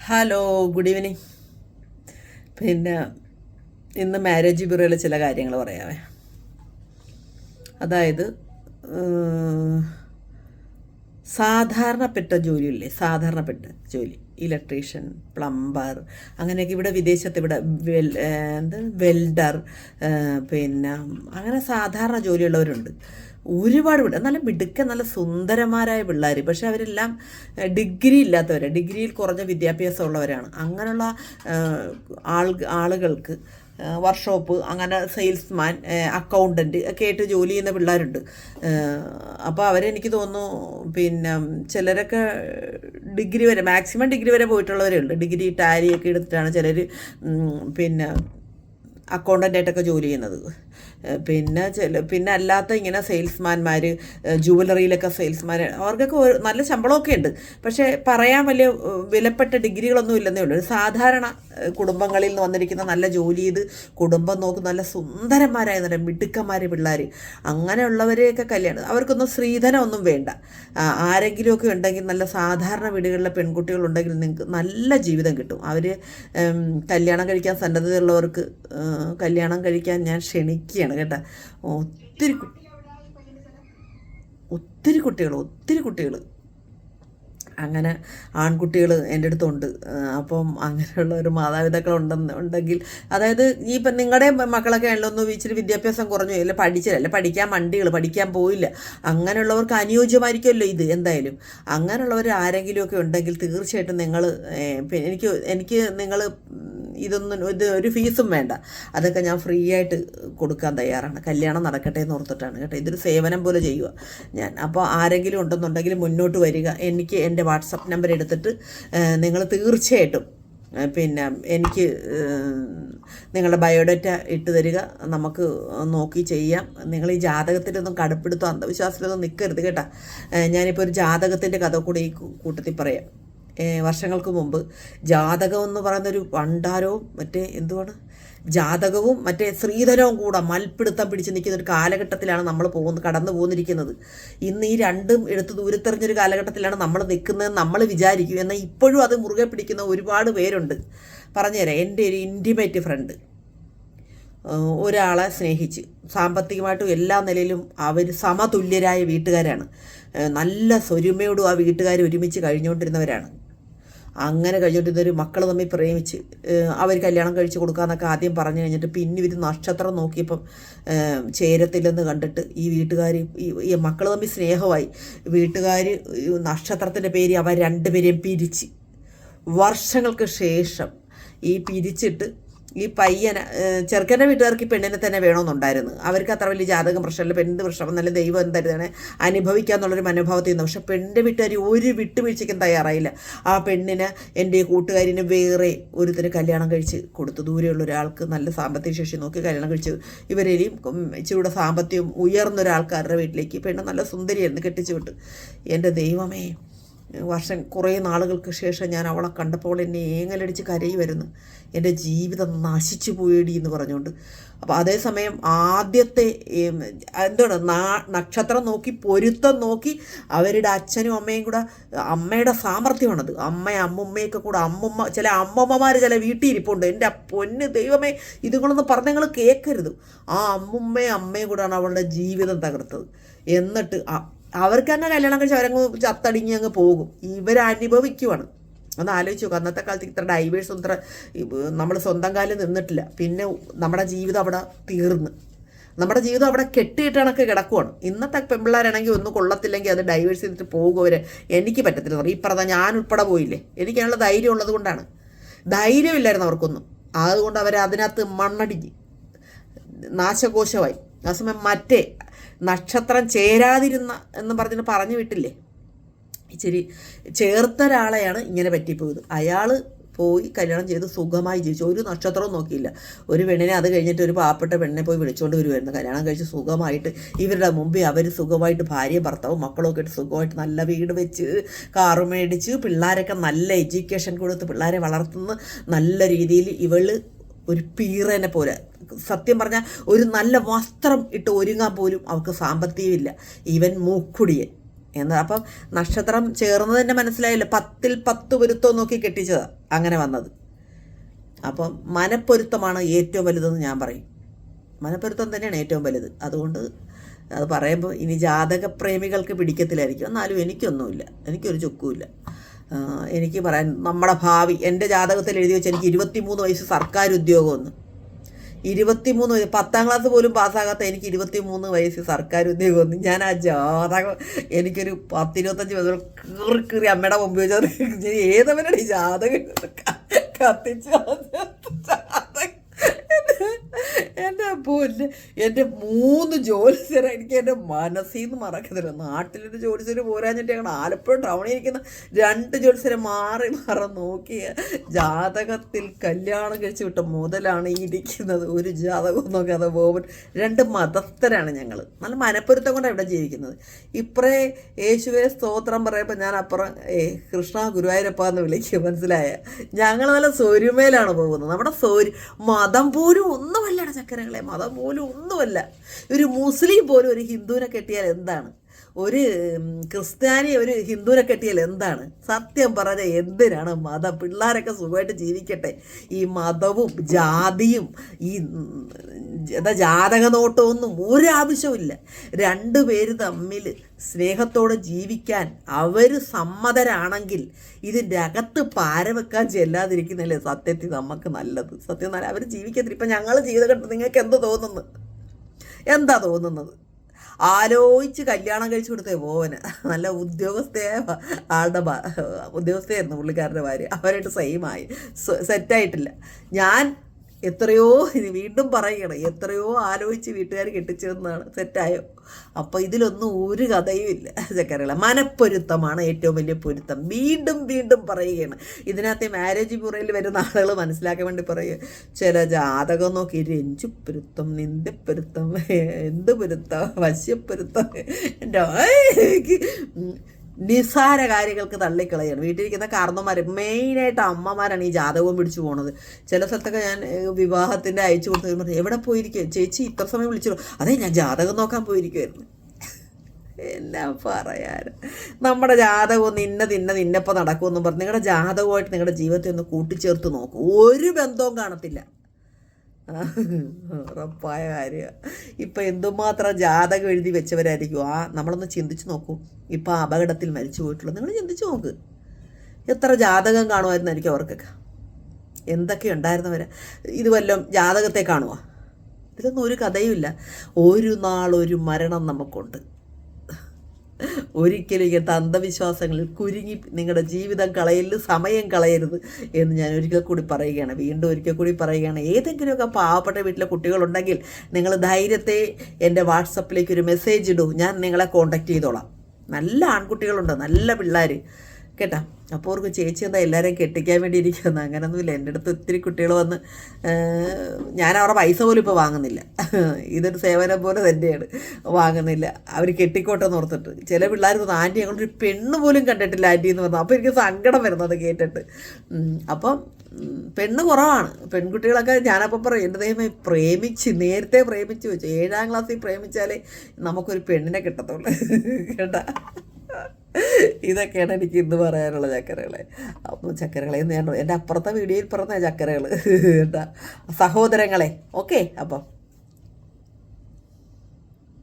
Hello, good evening. പിന്നെ ഇന്ന് marriage ബ്യൂറോയിലെ ചില കാര്യങ്ങൾ പറയാമേ. അതായത് സാധാരണപ്പെട്ട ജോലിയില്ലേ, സാധാരണപ്പെട്ട ജോലി, ഇലക്ട്രീഷ്യൻ, പ്ലംബർ, അങ്ങനെയൊക്കെ ഇവിടെ വിദേശത്ത് ഇവിടെ വെൽഡർ, പിന്നെ അങ്ങനെ സാധാരണ ജോലിയുള്ളവരുണ്ട് ഒരുപാട്. നല്ല മിടുക്കൻ, നല്ല സുന്ദരന്മാരായ പിള്ളേർ. പക്ഷെ അവരെല്ലാം ഡിഗ്രി ഇല്ലാത്തവരാണ്, ഡിഗ്രിയിൽ കുറഞ്ഞ വിദ്യാഭ്യാസമുള്ളവരാണ്. അങ്ങനെയുള്ള ആളുകൾക്ക് വർക്ക്ഷോപ്പ്, അങ്ങനെ സെയിൽസ്മാൻ, അക്കൗണ്ടൻറ്റ് ഒക്കെ ആയിട്ട് ജോലി ചെയ്യുന്ന പിള്ളേരുണ്ട്. അപ്പോൾ അവരെനിക്ക് തോന്നുന്നു പിന്നെ ചിലരൊക്കെ ഡിഗ്രി വരെ, മാക്സിമം ഡിഗ്രി വരെ പോയിട്ടുള്ളവരേ ഉള്ളൂ. ഡിഗ്രി ടാലിയൊക്കെ എടുത്തിട്ടാണ് ചിലർ പിന്നെ അക്കൗണ്ടൻ്റായിട്ടൊക്കെ ജോലി ചെയ്യുന്നത്. പിന്നെ അല്ലാത്ത ഇങ്ങനെ സെയിൽസ്മാൻമാർ, ജുവലറിയിലൊക്കെ സെയിൽസ്മാർ, അവർക്കൊക്കെ നല്ല ശമ്പളമൊക്കെ ഉണ്ട്. പക്ഷേ പറയാൻ വലിയ വിലപ്പെട്ട ഡിഗ്രികളൊന്നും ഇല്ലെന്നേ ഉള്ളൂ. ഒരു സാധാരണ കുടുംബങ്ങളിൽ നിന്ന് വന്നിരിക്കുന്ന, നല്ല ജോലി ചെയ്ത് കുടുംബം നോക്കും, നല്ല സുന്ദരന്മാരായ നല്ല മിടുക്കന്മാർ പിള്ളേർ, അങ്ങനെയുള്ളവരെയൊക്കെ കല്യാണം, അവർക്കൊന്നും സ്ത്രീധനമൊന്നും വേണ്ട. ആരെങ്കിലുമൊക്കെ ഉണ്ടെങ്കിൽ, നല്ല സാധാരണ വീടുകളിലെ പെൺകുട്ടികളുണ്ടെങ്കിൽ നിങ്ങൾക്ക് നല്ല ജീവിതം കിട്ടും. അവർ കല്യാണം കഴിക്കാൻ സന്നദ്ധതയുള്ളവർക്ക് കല്യാണം കഴിക്കാൻ ഞാൻ ക്ഷണിക്കുകയാണ് കേട്ടോ. ഒത്തിരി കുട്ടികൾ അങ്ങനെ ആൺകുട്ടികൾ എൻ്റെ അടുത്തുണ്ട്. അപ്പം അങ്ങനെയുള്ള ഒരു മാതാപിതാക്കളുണ്ടെങ്കിൽ, അതായത് ഈ ഇപ്പം നിങ്ങളുടെ മക്കളൊക്കെ ആണല്ലോ ഇച്ചിരി വിദ്യാഭ്യാസം കുറഞ്ഞു, അല്ല പഠിച്ചില്ല, പഠിക്കാൻ മണ്ടികൾ, പഠിക്കാൻ പോയില്ല, അങ്ങനെയുള്ളവർക്ക് അനുയോജ്യമായിരിക്കുമല്ലോ ഇത്. എന്തായാലും അങ്ങനെയുള്ളവർ ആരെങ്കിലുമൊക്കെ ഉണ്ടെങ്കിൽ തീർച്ചയായിട്ടും നിങ്ങൾ എനിക്ക് നിങ്ങൾ ഒരു ഫീസും വേണ്ട, അതൊക്കെ ഞാൻ ഫ്രീ ആയിട്ട് കൊടുക്കാൻ തയ്യാറാണ്. കല്യാണം നടക്കട്ടെ എന്ന് ഓർത്തിട്ടാണ് കേട്ടോ. ഇതൊരു സേവനം പോലെ ചെയ്യുക ഞാൻ. അപ്പോൾ ആരെങ്കിലും ഉണ്ടെന്നുണ്ടെങ്കിൽ മുന്നോട്ട് വരിക. എനിക്ക് എൻ്റെ വാട്സപ്പ് നമ്പർ എടുത്തിട്ട് നിങ്ങൾ തീർച്ചയായിട്ടും പിന്നെ എനിക്ക് നിങ്ങളുടെ ബയോഡേറ്റ ഇട്ട് തരിക, നമുക്ക് നോക്കി ചെയ്യാം. നിങ്ങൾ ഈ ജാതകത്തിലൊന്നും കടുപ്പെടുത്തോ അന്ധവിശ്വാസത്തിലൊന്നും നിൽക്കരുത് കേട്ടോ. ഞാനിപ്പോൾ ഒരു ജാതകത്തിൻ്റെ കഥ കൂടി ഈ കൂട്ടത്തിൽ പറയാം. വർഷങ്ങൾക്ക് മുമ്പ് ജാതകം എന്ന് പറയുന്നൊരു പണ്ടാരവും ജാതകവും സ്ത്രീധനവും കൂടെ മൽപ്പിടുത്തം പിടിച്ച് നിൽക്കുന്ന ഒരു കാലഘട്ടത്തിലാണ് നമ്മൾ കടന്നു പോന്നിരിക്കുന്നത്. ഇന്ന് ഈ രണ്ടും എടുത്ത് ദൂരത്തെറിഞ്ഞൊരു കാലഘട്ടത്തിലാണ് നമ്മൾ നിൽക്കുന്നത് നമ്മൾ വിചാരിക്കും. എന്നാൽ ഇപ്പോഴും അത് മുറുകെ പിടിക്കുന്ന ഒരുപാട് പേരുണ്ട്. പറഞ്ഞുതരാം. എൻ്റെ ഒരു ഇൻറ്റിമേറ്റ് ഫ്രണ്ട് ഒരാളെ സ്നേഹിച്ച്, സാമ്പത്തികമായിട്ടും എല്ലാ നിലയിലും അവർ സമതുല്യരായ വീട്ടുകാരാണ്. നല്ല സ്വരുമയോടും ആ വീട്ടുകാർ ഒരുമിച്ച് കഴിഞ്ഞുകൊണ്ടിരുന്നവരാണ്. അങ്ങനെ കഴിഞ്ഞിട്ട് മക്കൾ തമ്മിൽ പ്രേമിച്ച് അവർ കല്യാണം കഴിച്ച് കൊടുക്കാമെന്നൊക്കെ ആദ്യം പറഞ്ഞു കഴിഞ്ഞിട്ട്, പിന്നെ ഇവർ നക്ഷത്രം നോക്കിയപ്പം ചേരത്തില്ലെന്ന് കണ്ടിട്ട് ഈ വീട്ടുകാർ, ഈ മക്കൾ തമ്മിൽ സ്നേഹമായി, വീട്ടുകാർ നക്ഷത്രത്തിൻ്റെ പേര് അവർ രണ്ടുപേരെയും പിരിച്ച്, വർഷങ്ങൾക്ക് ശേഷം ഈ പിരിച്ചിട്ട് ഈ പയ്യനെ, ചെറുക്കൻ്റെ വീട്ടുകാർക്ക് ഈ പെണ്ണിനെ തന്നെ വേണമെന്നുണ്ടായിരുന്നു. അവർക്ക് അത്ര വലിയ ജാതകം പ്രശ്നമില്ല, പെണ്ണിൻ്റെ പ്രശ്നം നല്ല ദൈവം എന്തായിരുന്നാണ് അനുഭവിക്കാമെന്നുള്ളൊരു മനോഭാവത്തിൽ നിന്ന്. പക്ഷെ പെണ്ണിൻ്റെ വീട്ടുകാർ ഒരു വിട്ടുവീഴ്ചയ്ക്കും തയ്യാറായില്ല. ആ പെണ്ണിന്, എൻ്റെ കൂട്ടുകാരിന് വേറെ ഒരുത്തിന് കല്യാണം കഴിച്ച് കൊടുത്തു. ദൂരെയുള്ള ഒരാൾക്ക് നല്ല സാമ്പത്തിക ശേഷി നോക്കി കല്യാണം കഴിച്ച്, ഇവരെയും ഇച്ചിരൂടെ സാമ്പത്തികം ഉയർന്നൊരാൾക്കാരുടെ വീട്ടിലേക്ക് പെണ്ണ് നല്ല സുന്ദരിയായിരുന്നു, കെട്ടിച്ചു വിട്ട്. എൻ്റെ ദൈവമേ, കുറേ നാളുകൾക്ക് ശേഷം ഞാൻ അവളെ കണ്ടപ്പോൾ എന്നെ ഏങ്ങലടിച്ച് കരയി വരുന്നു. എൻ്റെ ജീവിതം നശിച്ചു പോയിടി എന്ന് പറഞ്ഞുകൊണ്ട്. അപ്പോൾ അതേസമയം ആദ്യത്തെ നക്ഷത്രം നോക്കി, പൊരുത്തം നോക്കി, അവരുടെ അച്ഛനും അമ്മയും കൂടെ, അമ്മയുടെ സാമർഥ്യമാണത്, അമ്മയൊക്കെ കൂടെ, ചില അമ്മമ്മമാർ ചില വീട്ടിൽ ഇരിപ്പുണ്ട്. എൻ്റെ പൊന്ന് ദൈവമേ, ഇതുങ്ങളൊന്നും പറഞ്ഞങ്ങൾ കേൾക്കരുത്. ആ അമ്മയും കൂടെയാണ് അവളുടെ ജീവിതം തകർത്തത്. എന്നിട്ട് അവർക്ക് തന്നെ കല്യാണം കഴിച്ച് അവരങ്ങ് ചത്തടിങ്ങി അങ്ങ് പോകും. ഇവരനുഭവിക്കുവാണ്. ഒന്ന് ആലോചിച്ച് നോക്കുക. അന്നത്തെ കാലത്ത് ഇത്ര ഡൈവേഴ്സും ഇത്ര നമ്മൾ സ്വന്തം കാലിൽ നിന്നിട്ടില്ല. പിന്നെ നമ്മുടെ ജീവിതം അവിടെ തീർന്ന്, നമ്മുടെ ജീവിതം അവിടെ കെട്ടിയിട്ടണക്ക് കിടക്കുവാണ്. ഇന്നത്തെ പെൺപിള്ളേരാണെങ്കിൽ ഒന്നും കൊള്ളത്തില്ലെങ്കിൽ അത് ഡൈവേഴ്സ് ചെയ്തിട്ട് പോകുവരെ. എനിക്ക് പറ്റത്തില്ല. ഈ പറഞ്ഞ ഞാൻ ഉൾപ്പെടെ പോയില്ലേ. എനിക്കതിനുള്ള ധൈര്യം ഉള്ളത് കൊണ്ടാണ്. ധൈര്യമില്ലായിരുന്നു അവർക്കൊന്നും. അതുകൊണ്ട് അവർ അതിനകത്ത് മണ്ണടിഞ്ഞ് നാശകോശമായി. ആ സമയം നക്ഷത്രം ചേരാതിരുന്ന എന്ന് പറഞ്ഞു വിട്ടില്ലേ, ഇച്ചിരി ചേർത്ത ഒരാളെയാണ് ഇങ്ങനെ പറ്റിപ്പോയത്. അയാൾ പോയി കല്യാണം ചെയ്ത് സുഖമായി ജീവിച്ചു, ഒരു നക്ഷത്രവും നോക്കിയില്ല. ഒരു പെണ്ണിനെ, അത് കഴിഞ്ഞിട്ട് ഒരു പാവപ്പെട്ട പെണ്ണിനെ പോയി വിളിച്ചുകൊണ്ട് വരുമായിരുന്നു. കല്യാണം കഴിച്ച് സുഖമായിട്ട് ഇവരുടെ മുമ്പിൽ അവർ സുഖമായിട്ട് ഭാര്യയും ഭർത്താവും മക്കളൊക്കെ ഇട്ട് സുഖമായിട്ട് നല്ല വീട് വെച്ച്, കാറ് മേടിച്ച്, പിള്ളേരൊക്കെ നല്ല എഡ്യൂക്കേഷൻ കൊടുത്ത് പിള്ളേരെ വളർത്തുന്ന നല്ല രീതിയിൽ. ഇവള് ഒരു പീറനെ പോലെ, സത്യം പറഞ്ഞാൽ ഒരു നല്ല വസ്ത്രം ഇട്ട് ഒരുങ്ങാൻ പോലും അവൾക്ക് സാമ്പത്തികമില്ല. ഇവൻ മൂക്കുടിയൻ. അപ്പം നക്ഷത്രം ചേർന്നത് തന്നെ മനസ്സിലായില്ല. 10ൽ 10 പൊരുത്തം നോക്കി കെട്ടിച്ചതാണ്. അങ്ങനെ വന്നത്. അപ്പം മനപ്പൊരുത്തമാണ് ഏറ്റവും വലുതെന്ന് ഞാൻ പറയും. മനപ്പൊരുത്തം തന്നെയാണ് ഏറ്റവും വലുത്. അതുകൊണ്ട് അത് പറയുമ്പോൾ ഇനി ജാതകപ്രേമികൾക്ക് പിടിക്കത്തില്ലായിരിക്കും. എന്നാലും എനിക്കൊന്നുമില്ല, എനിക്കൊരു ചുക്കുമില്ല. എനിക്ക് പറയാൻ നമ്മുടെ ഭാവി എൻ്റെ ജാതകത്തിൽ എഴുതി വെച്ച് എനിക്ക് 23 വയസ്സ് സർക്കാർ ഉദ്യോഗമെന്ന്. 23 വയസ്സ് 10ാം ക്ലാസ് പോലും പാസ്സാകാത്ത എനിക്ക് 23 വയസ്സ് സർക്കാർ ഉദ്യോഗമെന്ന്. ഞാൻ ആ ജാതകം എനിക്കൊരു 10-25 വയസ്സ് കീറി അമ്മയുടെ മുമ്പ് വെച്ചാൽ ഏതവനാണ് ഈ ജാതകം കത്തിച്ച് എൻ്റെ പൊന്ന്, എൻ്റെ 3 ജോലിസ്ഥരെ എനിക്ക് എൻ്റെ മനസ്സിൽ നിന്ന് മറക്കത്തില്ല. നാട്ടിലൊരു ജോലിസ്ഥര് പോരാഞ്ഞിട്ട് ഞങ്ങൾ ആലപ്പുഴ ടൗണിൽ ഇരിക്കുന്ന 2 ജോലിസ്ഥരെ മാറി നോക്കിയ ജാതകത്തിൽ കല്യാണം കഴിച്ച് വിട്ട മുതലാണ് ഈ ഇരിക്കുന്നത്. ഒരു ജാതകം നോക്കാതെ പോകുമ്പോൾ 2 മതസ്ഥരാണ് ഞങ്ങൾ. നല്ല മനപ്പൊരുത്തം കൊണ്ടാണ് ഇവിടെ ജീവിക്കുന്നത്. ഇപ്പറേ യേശുവെ സ്തോത്രം പറയുമ്പോൾ ഞാൻ അപ്പുറം കൃഷ്ണ ഗുരുവായൂരപ്പ എന്ന് വിളിക്കും. മനസ്സിലായ? ഞങ്ങൾ നല്ല സൗര്യമേലാണ് പോകുന്നത്. നമ്മുടെ മതം പോലും ഒന്നുമല്ലട ചക്കരകളെ, മതം പോലും ഒന്നുമല്ല. ഒരു മുസ്ലിം പോലും ഒരു ഹിന്ദുവിനെ കെട്ടിയാൽ എന്താണ്, ഒരു ക്രിസ്ത്യാനി ഒരു ഹിന്ദുവിനെ കെട്ടിയാൽ എന്താണ്? സത്യം പറഞ്ഞ എന്തിനാണ് മതം? പിള്ളേരൊക്കെ സുഖമായിട്ട് ജീവിക്കട്ടെ. ഈ മതവും ജാതിയും ഈ ജാതക നോട്ടമൊന്നും ഒരാവശ്യമില്ല. 2 പേര് തമ്മിൽ സ്നേഹത്തോടെ ജീവിക്കാൻ അവർ സമ്മതരാണെങ്കിൽ ഇതിൻ്റെ അകത്ത് പാര വെക്കാൻ ചെല്ലാതിരിക്കുന്നതല്ലേ സത്യത്തിൽ നമുക്ക് നല്ലത്. സത്യം നല്ല അവർ ജീവിക്കത്തില്ല. ഇപ്പം ഞങ്ങൾ ജീവിതഘട്ടം നിങ്ങൾക്ക് എന്ത് തോന്നുന്നു? എന്താ തോന്നുന്നത്? ആലോചിച്ച് കല്യാണം കഴിച്ചു കൊടുത്തേ പോവന്. നല്ല ഉദ്യോഗസ്ഥയായിരുന്നു പുള്ളിക്കാരൻ്റെ ഭാര്യ. അവരായിട്ട് സെയിമായി, സെറ്റായിട്ടില്ല. ഞാൻ എത്രയോ വീണ്ടും പറയുകയാണ്, എത്രയോ ആലോചിച്ച് വീട്ടുകാർ കെട്ടിച്ചതെന്നാണ്. സെറ്റായോ? അപ്പോൾ ഇതിലൊന്നും ഒരു കഥയും ഇല്ല ചക്കരകളെ. മനപ്പൊരുത്തമാണ് ഏറ്റവും വലിയ പൊരുത്തം. വീണ്ടും വീണ്ടും പറയുകയാണ്. ഇതിനകത്ത് മാരേജ് ബ്യൂറോയിൽ വരുന്ന ആളുകൾ മനസ്സിലാക്കാൻ വേണ്ടി പറയുക, ചില ജാതകം നോക്കി രഞ്ജുപ്പൊരുത്തം, നിന്ദപ്പൊരുത്തം, എന്ത് പൊരുത്തം, വശ്യപ്പൊരുത്തം. എൻ്റെ നിസ്സാര കാര്യങ്ങൾക്ക് തള്ളിക്കളയാണ്. വീട്ടിലിരിക്കുന്ന കാരണന്മാർ, മെയിനായിട്ട് അമ്മമാരാണ് ഈ ജാതകവും പിടിച്ചു പോണത്. ചില സ്ഥലത്തൊക്കെ ഞാൻ വിവാഹത്തിൻ്റെ അയച്ചു കൊടുത്തു പറഞ്ഞു, എവിടെ പോയിരിക്കുക ചേച്ചി, ഇത്ര സമയം വിളിച്ചു? അതെ, ഞാൻ ജാതകം നോക്കാൻ പോയിരിക്കുമായിരുന്നു. എന്നാ പറയാൻ, നമ്മുടെ ജാതകം ഇന്നപ്പോൾ നടക്കുമെന്നും പറഞ്ഞു നിങ്ങളുടെ ജാതകമായിട്ട് നിങ്ങളുടെ ജീവിതത്തെ ഒന്ന് കൂട്ടിച്ചേർത്ത് നോക്കൂ. ഒരു ബന്ധവും കാണത്തില്ല. ഉറപ്പായ കാര്യമാണ്. ഇപ്പം എന്തുമാത്രം ജാതകം എഴുതി വെച്ചവരായിരിക്കും. നമ്മളൊന്ന് ചിന്തിച്ച് നോക്കൂ. ഇപ്പം അപകടത്തിൽ മരിച്ചു പോയിട്ടുള്ളത് നിങ്ങൾ ചിന്തിച്ച് നോക്ക്. എത്ര ജാതകം കാണുമായിരുന്നായിരിക്കും അവർക്കൊക്കെ? എന്തൊക്കെ ഉണ്ടായിരുന്നവരെ? ഇത് വല്ലതും ജാതകത്തെ കാണുമോ? ഇതിലൊന്നും ഒരു കഥയുമില്ല. ഒരു നാളൊരു മരണം നമുക്കുണ്ട്. ഒരിക്കലും ഇങ്ങനത്തെ അന്ധവിശ്വാസങ്ങളിൽ കുരുങ്ങി നിങ്ങളുടെ ജീവിതം കളയരുത്, സമയം കളയരുത് എന്ന് ഞാൻ ഒരിക്കൽ കൂടി പറയുകയാണ്. വീണ്ടും ഒരിക്കൽ കൂടി പറയുകയാണ്. ഏതെങ്കിലുമൊക്കെ പാവപ്പെട്ട വീട്ടിലെ കുട്ടികളുണ്ടെങ്കിൽ നിങ്ങൾ ധൈര്യത്തെ എൻ്റെ വാട്സപ്പിലേക്ക് ഒരു മെസ്സേജ് ഇടൂ. ഞാൻ നിങ്ങളെ കോൺടാക്റ്റ് ചെയ്തോളാം. നല്ല ആൺകുട്ടികളുണ്ട്, നല്ല പിള്ളേർ കേട്ടാ. അപ്പോൾ അവർക്ക് ചേച്ചി എന്താ എല്ലാവരെയും കെട്ടിക്കാൻ വേണ്ടി ഇരിക്കുന്നത്? അങ്ങനെയൊന്നുമില്ല. എൻ്റെ അടുത്ത് ഒത്തിരി കുട്ടികൾ വന്ന്, ഞാൻ അവരുടെ പൈസ പോലും ഇപ്പോൾ വാങ്ങുന്നില്ല. ഇതൊരു സേവനം പോലെ തന്നെയാണ്. വാങ്ങുന്നില്ല. അവർ കെട്ടിക്കോട്ടെന്ന് ഓർത്തിട്ട്. ചില പിള്ളേർ തോന്നുന്നു, ആൻറ്റി ഞങ്ങളൊരു പെണ്ണ് പോലും കണ്ടിട്ടില്ല ആൻറ്റി എന്ന് പറഞ്ഞു. അപ്പോൾ എനിക്ക് സങ്കടം വരുന്നത് കേട്ടിട്ട്. അപ്പം പെണ്ണ് കുറവാണ്. പെൺകുട്ടികളൊക്കെ ഞാനപ്പം പറയും, എൻ്റെ ദൈവമേ, നേരത്തെ പ്രേമിച്ച് വെച്ചു. 7ാം ക്ലാസ്സിൽ പ്രേമിച്ചാലേ നമുക്കൊരു പെണ്ണിനെ കിട്ടത്തുള്ളൂ കേട്ടാ. ഇതൊക്കെയാണ് എനിക്ക് ഇന്ന് പറയാനുള്ള ചക്കരകളെ. അപ്പോൾ ചക്കരകളെ ഞാൻ എൻ്റെ അപ്പുറത്തെ വീഡിയോയിൽ പറഞ്ഞ ചക്കരകൾ കേട്ടാ, സഹോദരങ്ങളെ. ഓക്കെ, അപ്പം